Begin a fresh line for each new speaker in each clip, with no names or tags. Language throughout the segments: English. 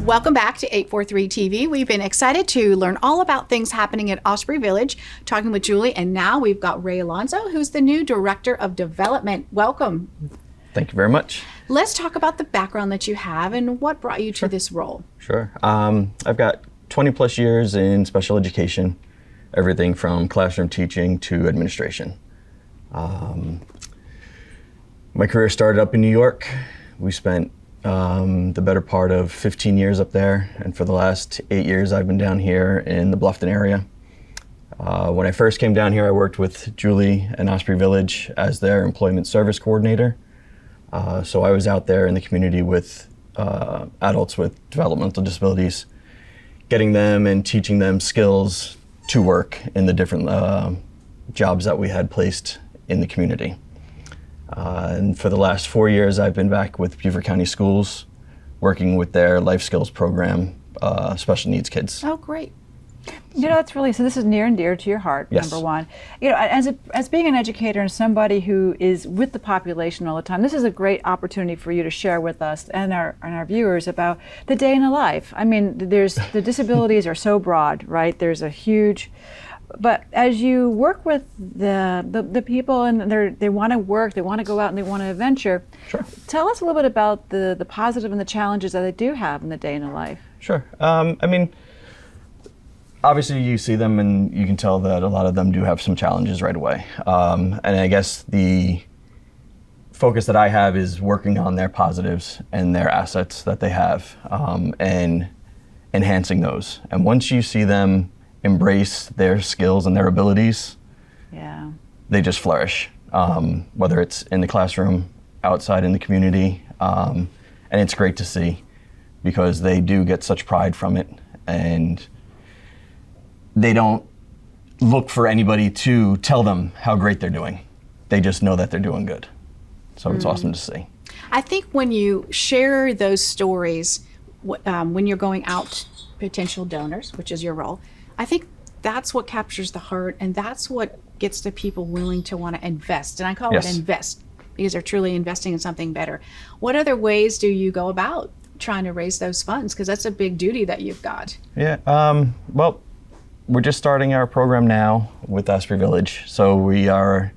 Welcome back to 843 TV. We've been excited to learn all about things happening at Osprey Village, talking with Julie, and now we've got Ray Alonso, who's the new Director of Development. Welcome.
Thank you very much.
Let's talk about the background that you have and what brought you to this role.
Sure. I've got 20 plus years in special education, everything from classroom teaching to administration. My career started up in New York. We spent the better part of 15 years up there, and for the last 8 years I've been down here in the Bluffton area. When I first came down here, I worked with Julie and Osprey Village as their employment service coordinator. So I was out there in the community with adults with developmental disabilities, getting them and teaching them skills to work in the different jobs that we had placed in the community. And for the last 4 years, I've been back with Beaufort County Schools, working with their life skills program, special needs kids.
Oh, great.
You know, that's really, so this is near and dear to your heart,
Yes.
number one. You know, as being an educator and somebody who is with the population all the time, this is a great opportunity for you to share with us and our viewers about the day in the life. I mean, the disabilities are so broad, right? There's a huge, but as you work with the people and they want to work, they want to go out and they want to adventure,
Sure.
Tell us a little bit about the positive and the challenges that they do have in the day in the life.
Sure. I mean, obviously you see them and you can tell that a lot of them do have some challenges right away. And I guess the focus that I have is working on their positives and their assets that they have, and enhancing those. And once you see them embrace their skills and their abilities,
Yeah.
they just flourish, whether it's in the classroom, outside in the community. And it's great to see because they do get such pride from it, and they don't look for anybody to tell them how great they're doing. They just know that they're doing good. So it's awesome to see.
I think when you share those stories, when you're going out to potential donors, which is your role, I think that's what captures the heart, and that's what gets the people willing to want to invest. And I call
Yes.
it invest because they're truly investing in something better. What other ways do you go about trying to raise those funds? Because that's a big duty that you've got.
Yeah, well, we're just starting our program now with Osprey Village. So we are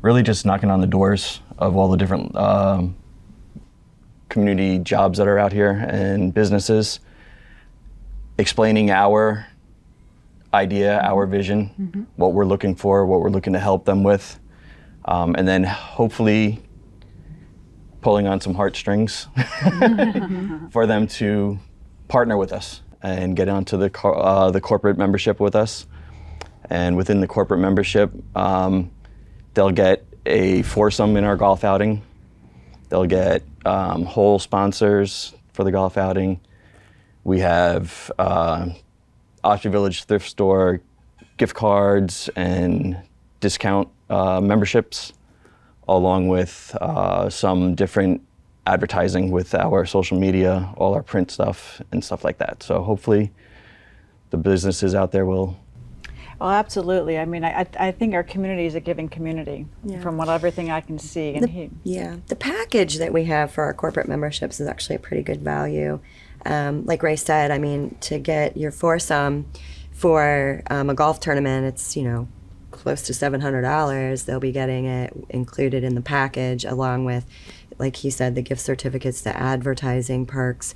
really just knocking on the doors of all the different community jobs that are out here and businesses, explaining our idea, our vision, what we're looking for, what we're looking to help them with, and then hopefully pulling on some heartstrings for them to partner with us and get onto the corporate membership with us. And within the corporate membership, they'll get a foursome in our golf outing. They'll get whole sponsors for the golf outing. We have Osprey Village Thrift Store gift cards and discount memberships, along with some different advertising with our social media, all our print stuff and stuff like that. So hopefully the businesses out there will.
Well, absolutely. I mean, I think our community is a giving community, from everything I can see. And
the package that we have for our corporate memberships is actually a pretty good value. Like Ray said, I mean, to get your foursome for a golf tournament, it's, close to $700. They'll be getting it included in the package, along with, like he said, the gift certificates, the advertising perks.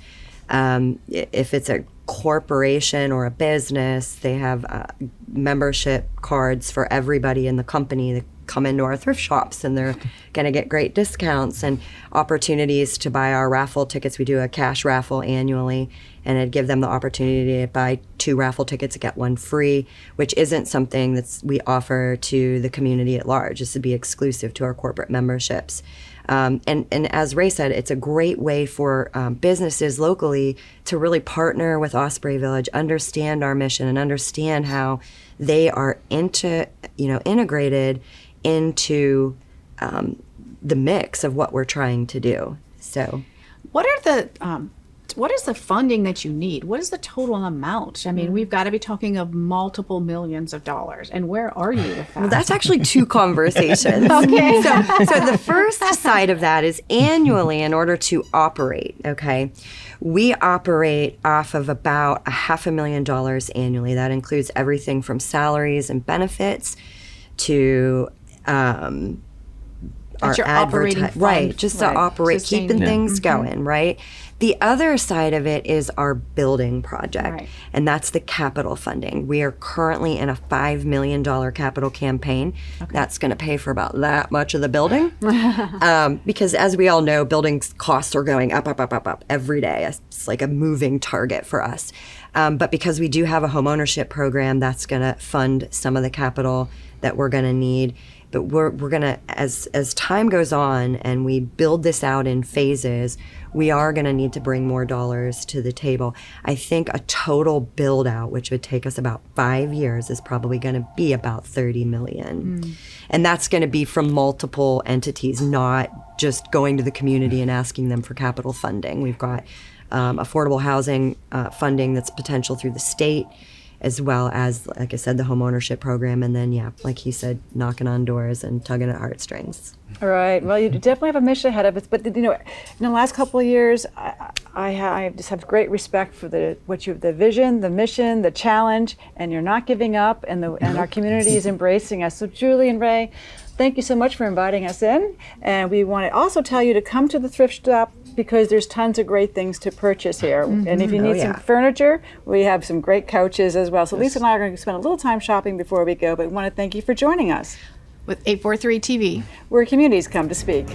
If it's a corporation or a business, they have membership cards for everybody in the company that come into our thrift shops, and they're going to get great discounts and opportunities to buy our raffle tickets. We do a cash raffle annually, and it'd give them the opportunity to buy 2 raffle tickets, get 1 free, which isn't something we offer to the community at large. This would be exclusive to our corporate memberships. And as Ray said, it's a great way for businesses locally to really partner with Osprey Village, understand our mission, and understand how they are integrated into the mix of what we're trying to do. So,
What are the what is the funding that you need? What is the total amount? I mean, we've got to be talking of multiple millions of dollars. And where are you with that?
Well, that's actually two conversations.
Okay.
So the first side of that is annually, in order to operate, okay, we operate off of about $500,000 annually. That includes everything from salaries and benefits to our
your operating fund.
right, just to operate,
Sustain.
keeping
Yeah.
things going, right? The other side of it is our building project,
Right.
and that's the capital funding. We are currently in a $5 million capital campaign. That's going to pay for about that much of the building. Because as we all know, building costs are going up, up, up, up, up every day. It's like a moving target for us. But because we do have a home ownership program, that's going to fund some of the capital that we're going to need. But we're going to, as time goes on and we build this out in phases, we are going to need to bring more dollars to the table. I think a total build out, which would take us about 5 years, is probably going to be about $30 million. And that's going to be from multiple entities, not just going to the community and asking them for capital funding. We've got affordable housing funding that's potential through the state, as well as, like I said, the home ownership program. And then, yeah, like he said, knocking on doors and tugging at heartstrings.
All right. Well, you definitely have a mission ahead of us. But in the last couple of years, I just have great respect for the vision, the mission, the challenge, and you're not giving up, and our community is embracing us. So, Julie and Ray, thank you so much for inviting us in. And we want to also tell you to come to the thrift shop, because there's tons of great things to purchase here. And if you need some furniture, we have some great couches as well. So Lisa and I are going to spend a little time shopping before we go, but we want to thank you for joining us.
With 843 TV.
Where communities come to speak.